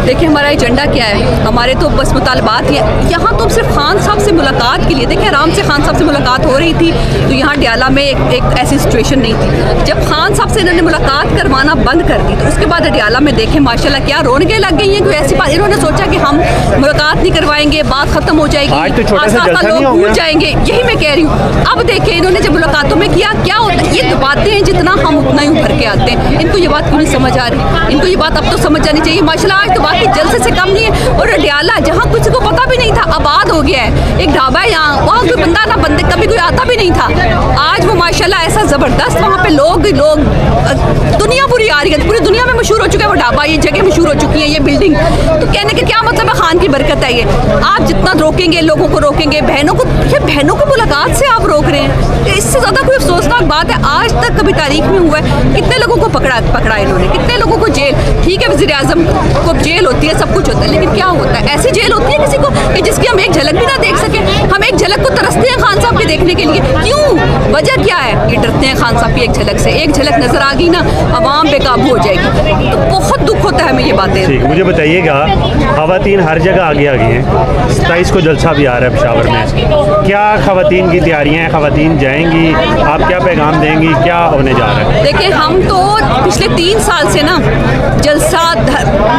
देखिए हमारा एजेंडा क्या है, हमारे तो बस मुतालबात ही है। यहाँ तो सिर्फ खान साहब से मुलाकात के लिए, देखिए आराम से खान साहब से मुलाकात हो रही थी, तो यहाँ डयाला में एक ऐसी सिचुएशन नहीं थी। जब खान साहब से इन्होंने मुलाकात करवाना बंद कर दी तो उसके बाद डयाला में देखें माशाल्लाह क्या रौनकें लग गई हैं। कोई ऐसी बात, इन्होंने सोचा कि हम मुलाकात नहीं करवाएंगे, बात खत्म हो जाएगी, आस-पास लोग भूल जाएंगे, यही मैं कह रही हूँ। अब देखिए इन्होंने जब मुलाकातों में किया, क्या होता है, ये बातें हैं जितना हम उतना ही उभर के आते हैं। इनको ये बात क्यों नहीं समझ आ रही, इनको ये बात अब तो समझ जानी चाहिए। माशाल्लाह आज तो बाकी जलसे से कम नहीं है। और डयाला जहाँ किसी को पता भी नहीं था आबाद हो गया है, एक ढाबा है यहाँ, वहाँ कोई बंदा ना बंदे कभी कोई आता भी नहीं था। आज वो माशाल्लाह ऐसा ज़बरदस्त वहाँ पे लोग दुनिया पूरी आ रही है, पूरी दुनिया में मशहूर हो चुका है वो ढाबा, ये जगह मशहूर हो चुकी है, ये बिल्डिंग। तो कहने का क्या मतलब है, खान की बरकत है ये। आप जितना रोकेंगे, लोगों को रोकेंगे, बहनों को मुलाकात से आप रोक रहे हैं, इससे ज़्यादा कोई अफसोसनाक बात है। आज तक कभी तारीख में हुआ है कितने लोगों को पकड़ा इन्होंने, कितने लोगों को जेल। ठीक है वज़ीर आज़म को जेल होती है, सब कुछ होता है, लेकिन क्या होता है, ऐसी जेल होती है किसी को कि जिसकी हम एक झलक भी ना देख सके। हम एक झलक को तरसते हैं खान साहब के देखने के लिए, क्यों, वजह क्या है, ये डरते हैं खान साहब की एक झलक से। एक झलक नजर आ गई ना, अवाम बेकाबू हो जाएगी, तो बहुत दुख होता है हमें ये बातें। ठीक, मुझे बताइएगा, खवातीन हर जगह आगे आ गई हैं, 27 को जलसा भी आ रहा है पेशावर में, क्या खवातीन की तैयारियां हैं, खवातीन जाएंगी, आप क्या पैगाम देंगी, क्या होने जा रहा है? देखिए हम तो पिछले 3 साल से ना जलसा,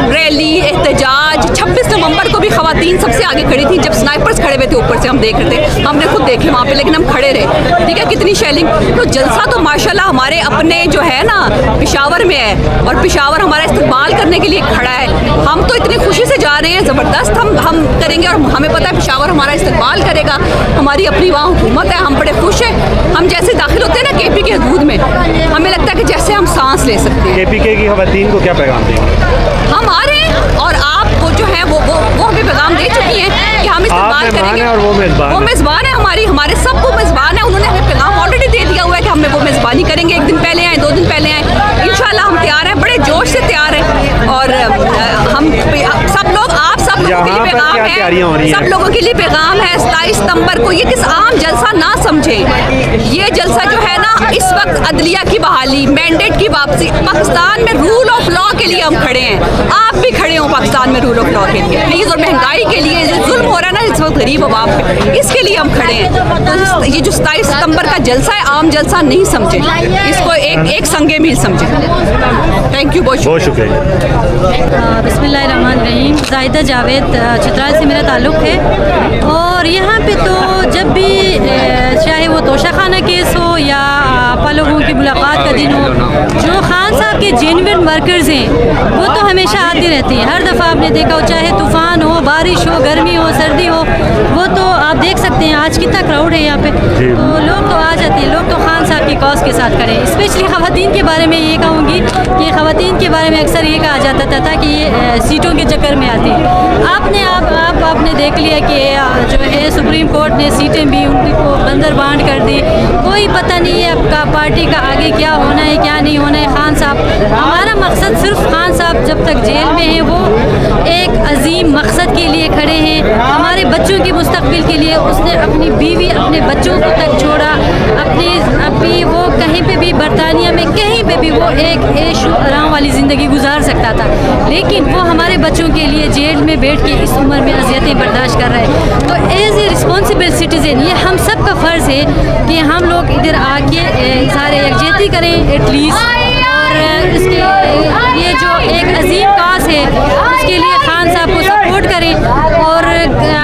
रैली, एहतजाज, 26 नवंबर को भी खवातीन सबसे आगे खड़ी थी, जब स्नाइपर्स खड़े हुए थे ऊपर से, हम देख रहे थे, हमने खुद देखे वहाँ पे, लेकिन हम खड़े रहे। ठीक है, कितनी शेलिंग। तो जलसा तो माशाल्लाह हमारे अपने जो है ना पेशावर में है, और पेशावर हमारा इस्तेमाल करने के लिए खड़ा है। हम तो इतनी खुशी से जा रहे हैं, ज़बरदस्त हम करेंगे, और हमें पता है पेशावर हमारा इस्तेमाल करेगा, हमारी अपनी वहाँ हुकूमत है, हम बड़े खुश हैं। हम जैसे दाखिल होते हैं ना KP के हदूद में, हमें लगता है कि जैसे हम सांस ले सकते हैं। KPK की खवातीन को क्या पैगाम देंगे? हम आ रहे हैं, और आपको जो है वो हमें पैगाम दे चुकी हैं कि हम इस्तेमाल करेंगे, और वो मेज़बान है हमारे सबको मेज़बान है। उन्होंने हमें पैगाम ऑलरेडी दे दिया हुआ है कि हमें वो मेज़बानी करेंगे। 1 दिन पहले आए, 2 दिन पहले आए, इंशाल्लाह हम तैयार हैं, बड़े जोश से तैयार हैं। और हम सब लोग, आप सब लोगों के लिए पैगाम है, सब लोगों के लिए पैगाम है 27 सितंबर को। ये किस आम जलसा ना समझे, ये जलसा जो है ना, इस वक्त अदलिया की बहाली, मैंडेट की वापसी, पाकिस्तान में रूल ऑफ लॉ के लिए हम खड़े हैं। आप भी खड़े हो पाकिस्तान में रूल ऑफ लॉ के लिए प्लीज़, और महंगाई के लिए, जो जुल्म हो रहा है ना इस वक्त गरीब अवाम पे, इसके लिए हम खड़े हैं। तो ये जो 27 सितंबर का जलसा है, आम जलसा नहीं समझे, इसको एक संगे मील समझे। थैंक यू, बहुत शुक्रिया। बिस्मिल्लाहिर्रहमानिर्रहीम। जाहिदा जावेद, चित्राल से मेरा ताल्लुक़ है, और यहाँ पे तो जब भी चाहे वो तोशा खाना केस हो या आपा लोगों की मुलाकात का दिन हो, जो खान साहब के जेन्युइन वर्कर्स हैं वो तो हमेशा आते रहते हैं। हर दफ़ा आपने देखा हो, चाहे तूफ़ान हो, बारिश हो, गर्मी हो, सर्दी हो, वो तो आप देख सकते हैं आज कितना क्राउड है यहाँ पे, तो लोग तो आ जाते हैं, लोग तो खान साहब की कॉज के साथ खड़े हैं। स्पेशली ख़वातीन के बारे में ये कहूँगी कि ख़वातीन के बारे में अक्सर ये कहा जाता था कि ये सीटों के चक्कर में आती है। आपने देख लिया कि जो है सुप्रीम कोर्ट ने सीटें भी उनको बंदर बांट कर दी, कोई पता नहीं है आपका पार्टी का आगे क्या होना है, क्या नहीं होना है। खान साहब, हमारा मकसद सिर्फ खान साहब जब तक जेल में हैं वो एक अजीम मकसद के लिए खड़े हैं, हमारे बच्चों के मुस्तकबिल के लिए। उसने अपनी बीवी, अपने बच्चों को तक छोड़ा, अपनी वो कहीं पे भी, बरतानिया में कहीं पे भी वो एक ऐशो आराम वाली ज़िंदगी गुजार सकता था, लेकिन वो हमारे बच्चों के लिए जेल में बैठ के इस उम्र में अज़ियतें बर्दाश्त कर रहे हैं। तो एज ए रिस्पॉन्सिबल सिटीज़न ये हम सब का फ़र्ज़ है कि हम लोग इधर आके इज़हार यकजहती करें एटलीस्ट, और इसके ये जो एक अजीम काज है उसके लिए खान साहब को सपोर्ट करें, और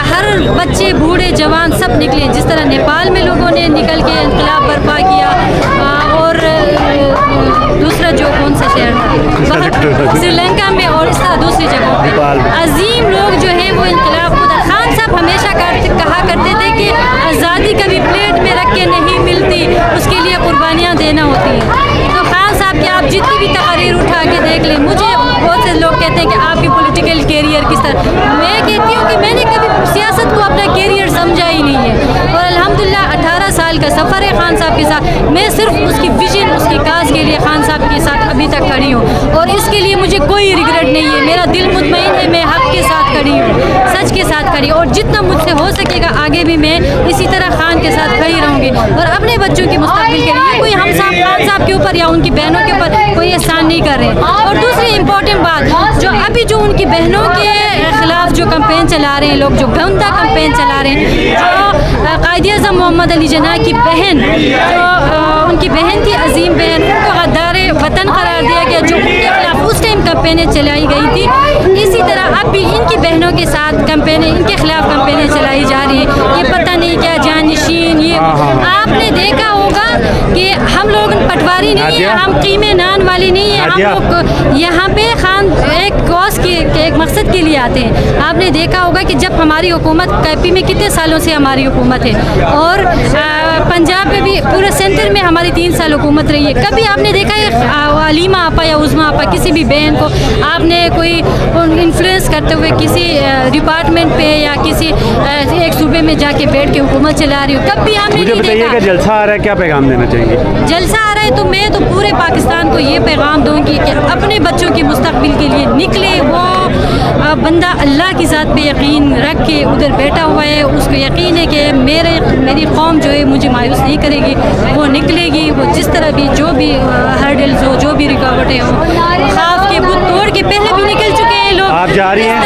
हर बच्चे, बूढ़े, जवान सब निकलें, जिस तरह नेपाल में लोगों ने निकल के इंक़िलाब बर्पा किया, और दूसरा जो कौन सा शहर था, श्रीलंका में, और इस तरह दूसरी जगहों पे अजीम लोग जो है वो इंक़िलाब खुद। खान साहब हमेशा कहा करते थे कि आज़ादी कभी प्लेट में रख के नहीं मिलती, उसके लिए कुर्बानियाँ देना होती हैं। तो खान साहब के आप जितनी भी तकरीर उठा के देख लें, मुझे बहुत से लोग कहते हैं कि आपकी पॉलिटिकल कैरियर किस तरह, मैं कहती हूँ कि मैंने कभी सियासत को अपना कैरियर समझा ही नहीं है, और अल्हम्दुलिल्लाह 18 साल का सफ़र है खान साहब के साथ। मैं सिर्फ उसकी विजन, उसकी काज के लिए खान साहब के साथ अभी तक खड़ी हूँ, और इसके लिए मुझे कोई रिग्रेट नहीं है। मेरा दिल मुतमईन है, मैं हक़ के साथ खड़ी हूँ, सच के साथ साथ खड़ी, और जितना मुझसे हो सकेगा आगे भी मैं इसी तरह खान के साथ खड़ी रहूँगी और अपने बच्चों के मुस्तकबिल के लिए कोई हम साहब खान साहब के ऊपर या उनकी बहनों के ऊपर कोई एहसान नहीं कर रहे। और दूसरी इम्पोर्टेंट बात, जो अभी जो उनकी बहनों के खिलाफ जो कैंपेन चला रहे हैं लोग, जो गंदा कैंपेन चला रहे हैं, जो कायद-ए-आज़म मोहम्मद अली जिन्ना की बहन, जो उनकी बहन थी अजीम बहन, उनको गद्दार वतन करार दिया गया, जो उनके खिलाफ उस टाइम कैंपेनें चलाई गई थी, इसी तरह अब भी इनकी बहनों के साथ कैंपेनें, इनके खिलाफ कैंपेनें चलाई जा रही है। ये पता नहीं क्या जानशीन, ये आपने देखा होगा कि हम लोग पटवारी नहीं है, हम कीमे नान वाली नहीं है, हम लोग यहाँ पे खान एक कॉज के एक मकसद के लिए आते हैं। आपने देखा होगा कि जब हमारी हुकूमत कैपी में कितने सालों से हमारी हुकूमत है, और पंजाब में भी पूरे सेंटर में हमारी 3 साल हुकूमत रही है। कभी आपने देखा है अलीमा आपा या उज़मा आपा किसी भी बहन को आपने कोई इन्फ्लुएंस करते हुए किसी डिपार्टमेंट पे या किसी एक सूबे में जाके बैठ के हुकूमत चला रही हो? कभी हमने नहीं देखा। कि जलसा आ रहा है, क्या पैगाम देना चाहेंगे? जलसा आ रहा है तो मैं तो पूरे पाकिस्तान को ये पैगाम दूंगी कि अपने बच्चों के मुस्तकबिल के लिए निकले। वो बंदा अल्लाह की ज़ात पे यकीन रख के उधर बैठा हुआ है, उसको यकीन है कि मेरी कौम जो है मुझे मायूस नहीं करेगी, वो निकलेगी। वो जिस तरह भी जो भी हर्डल्स हो, जो भी रुकावटें हो, खाफ के बुत तोड़ के पहले भी निकल चुके हैं लोग। आप जा रही हैं?